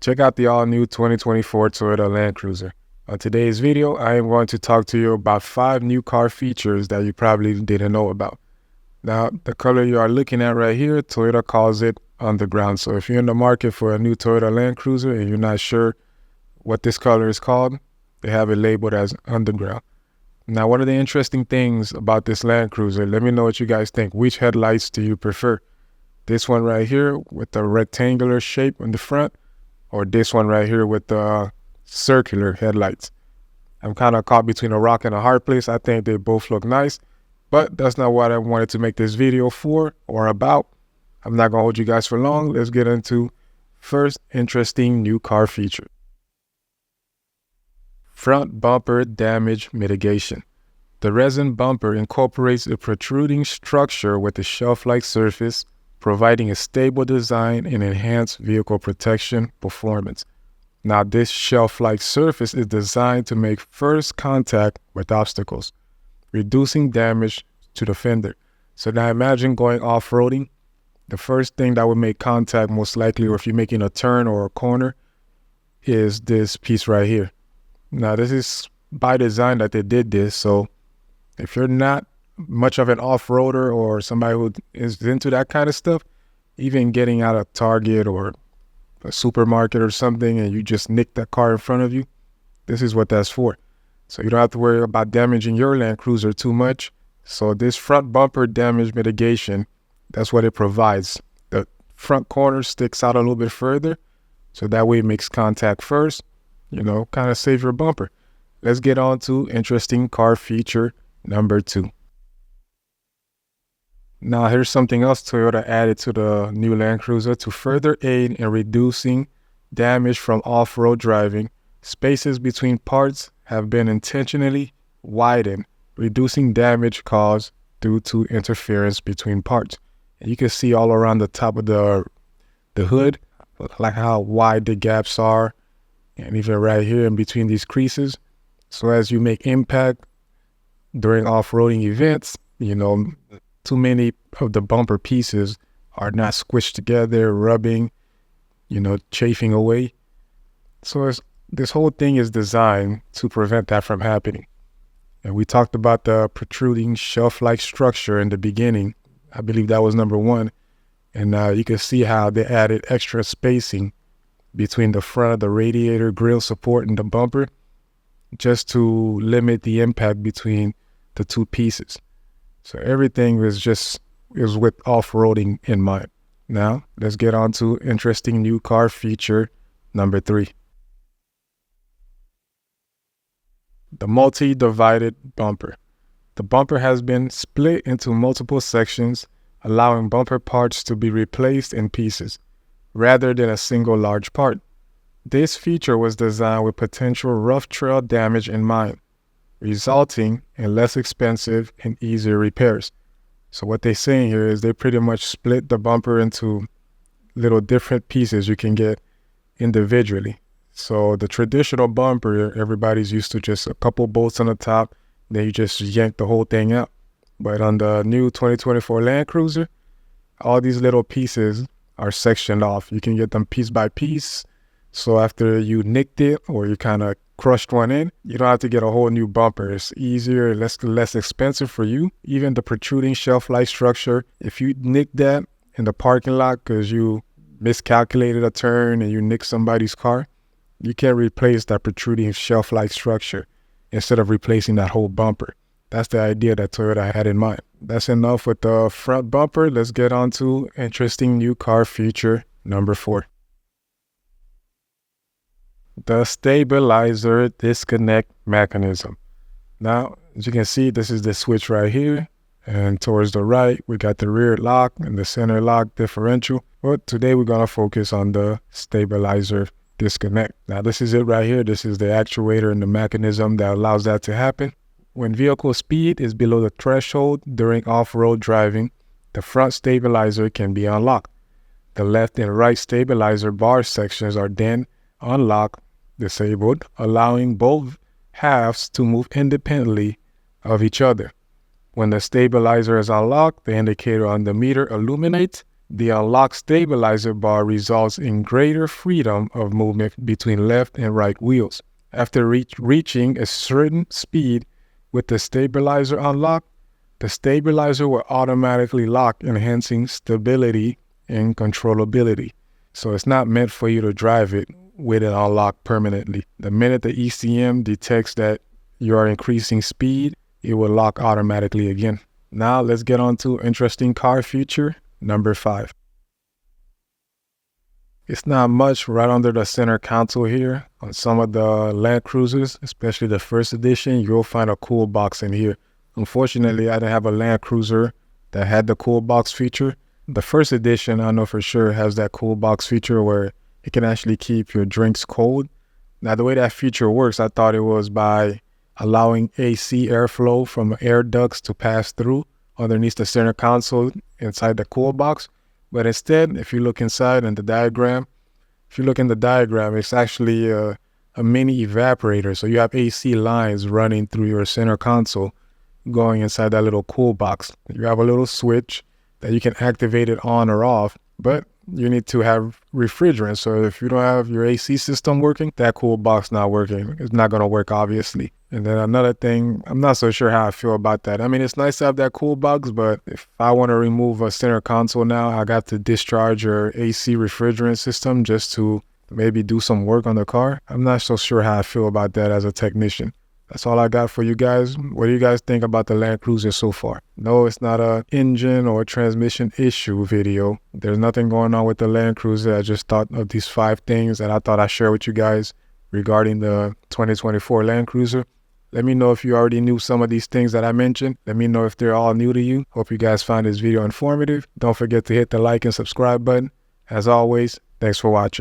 Check out the all-new 2024 Toyota Land Cruiser. On today's video, I am going to talk to you about 5 new car features that you probably didn't know about. Now, the color you are looking at right here, Toyota calls it underground. So if you're in the market for a new Toyota Land Cruiser and you're not sure what this color is called, they have it labeled as underground. Now, one of the interesting things about this Land Cruiser, let me know what you guys think. Which headlights do you prefer? This one right here with the rectangular shape in the front, or this one right here with the circular headlights? I'm kind of caught between a rock and a hard place. I think they both look nice, but that's not what I wanted to make this video for or about. I'm not going to hold you guys for long. Let's get into first interesting new car feature. Front bumper damage mitigation. The resin bumper incorporates a protruding structure with a shelf-like surface, providing a stable design and enhanced vehicle protection performance. Now, this shelf-like surface is designed to make first contact with obstacles, reducing damage to the fender. So now imagine going off-roading. The first thing that would make contact most likely, or if you're making a turn or a corner, is this piece right here. Now, this is by design that they did this. So if you're not much of an off-roader or somebody who is into that kind of stuff, even getting out of Target or a supermarket or something and you just nick that car in front of you, this is what that's for. So you don't have to worry about damaging your Land Cruiser too much. So this front bumper damage mitigation, that's what it provides. The front corner sticks out a little bit further, so that way it makes contact first, kind of save your bumper. Let's get on to interesting car feature number 2. Now, here's something else Toyota added to the new Land Cruiser to further aid in reducing damage from off-road driving. Spaces between parts have been intentionally widened, reducing damage caused due to interference between parts. And you can see all around the top of the hood, like how wide the gaps are, and even right here in between these creases. So as you make impact during off-roading events, too many of the bumper pieces are not squished together, rubbing, chafing away. So this whole thing is designed to prevent that from happening. And we talked about the protruding shelf-like structure in the beginning. I believe that was number 1. And you can see how they added extra spacing between the front of the radiator grille support and the bumper, just to limit the impact between the two pieces. So everything is with off-roading in mind. Now, let's get on to interesting new car feature number 3. The multi-divided bumper. The bumper has been split into multiple sections, allowing bumper parts to be replaced in pieces, rather than a single large part. This feature was designed with potential rough trail damage in mind, resulting in less expensive and easier repairs. So what they're saying here is they pretty much split the bumper into little different pieces you can get individually. So the traditional bumper, everybody's used to just a couple bolts on the top, then you just yank the whole thing out. But on the new 2024 Land Cruiser, all these little pieces are sectioned off. You can get them piece by piece. So after you nicked it or you kind of crushed one in, you don't have to get a whole new bumper. It's easier, less expensive for you. Even the protruding shelf-like structure, if you nick that in the parking lot because you miscalculated a turn and you nicked somebody's car, you can replace that protruding shelf-like structure instead of replacing that whole bumper. That's the idea that Toyota had in mind. That's enough with the front bumper. Let's get on to interesting new car feature number 4. The stabilizer disconnect mechanism. Now, as you can see, this is the switch right here. And towards the right, we got the rear lock and the center lock differential. But today we're going to focus on the stabilizer disconnect. Now, this is it right here. This is the actuator and the mechanism that allows that to happen. When vehicle speed is below the threshold during off-road driving, the front stabilizer can be unlocked. The left and right stabilizer bar sections are then unlocked, disabled, allowing both halves to move independently of each other. When the stabilizer is unlocked, the indicator on the meter illuminates The unlock stabilizer bar results in greater freedom of movement between left and right wheels. After reaching a certain speed with the stabilizer unlock, the stabilizer will automatically lock, enhancing stability and controllability. So it's not meant for you to drive it with it unlocked permanently. The minute the ECM detects that you are increasing speed, it will lock automatically again. Now let's get on to interesting car feature number 5. It's not much right under the center console here. On some of the Land Cruisers, especially the first edition, you'll find a cool box in here. Unfortunately, I didn't have a Land Cruiser that had the cool box feature. The first edition, I know for sure, has that cool box feature where it can actually keep your drinks cold. Now, the way that feature works, I thought it was by allowing AC airflow from air ducts to pass through underneath the center console inside the cool box. But instead, if you look inside in the diagram, it's actually a mini evaporator. So you have AC lines running through your center console going inside that little cool box. You have a little switch that you can activate it on or off, but you need to have refrigerant. So if you don't have your AC system working, that cool box not working. It's not going to work, obviously. And then another thing, I'm not so sure how I feel about that. I mean, it's nice to have that cool box, but if I want to remove a center console now, I got to discharge your AC refrigerant system just to maybe do some work on the car. I'm not so sure how I feel about that as a technician. That's all I got for you guys. What do you guys think about the Land Cruiser so far? No, it's not a engine or transmission issue video. There's nothing going on with the Land Cruiser. I just thought of these 5 things that I thought I'd share with you guys regarding the 2024 Land Cruiser. Let me know if you already knew some of these things that I mentioned. Let me know if they're all new to you. Hope you guys found this video informative. Don't forget to hit the like and subscribe button. As always, thanks for watching.